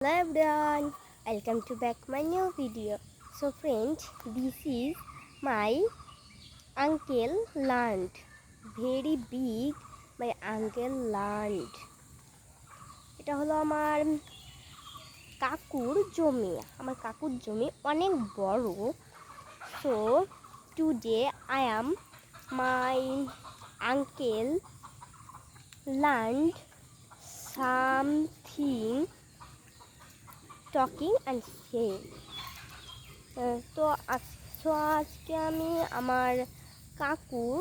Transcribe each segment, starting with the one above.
Hello everyone, welcome to back my new video. So friends, this is my uncle land. Very big my uncle land. এটা হলো আমার কাকুর জমি অনেক বড়. So today I am my uncle land something talking and saying. তো আজকে আমি আমার কাকুর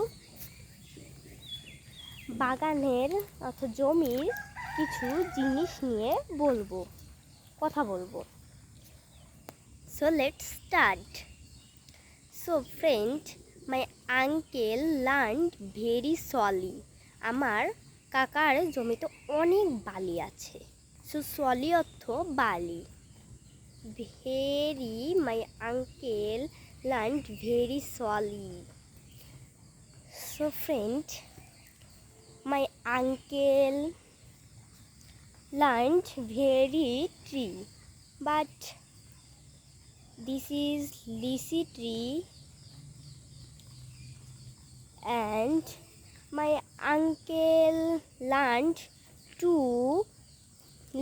বাগানের অর্থাৎ জমির কিছু জিনিস নিয়ে কথা বলবো. So let's start. So friend, my uncle land very sorry. আমার কাকার জমিতে অনেক বালি আছে. সো সলি অর্থ বালি. My uncle land very solid. So friend, my uncle land very tree, but this is lychee tree, and my uncle land 2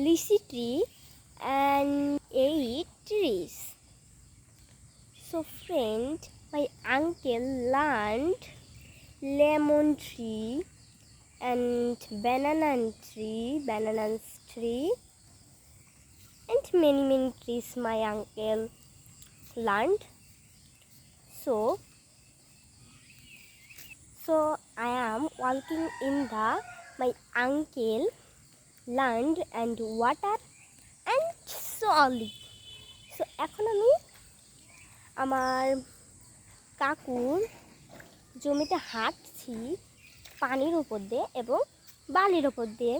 lychee tree and 8 trees. So friend, my uncle land lemon tree and banana tree and many trees my uncle land. So I am walking in my uncle land and water and solid. So এখন আমি আমার কাকুর জমিতে হাঁটছি পানির উপর দিয়ে এবং বালির উপর দিয়ে.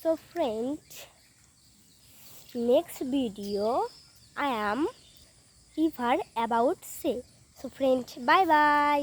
So friend, next video I am river about say. So friend, bye bye.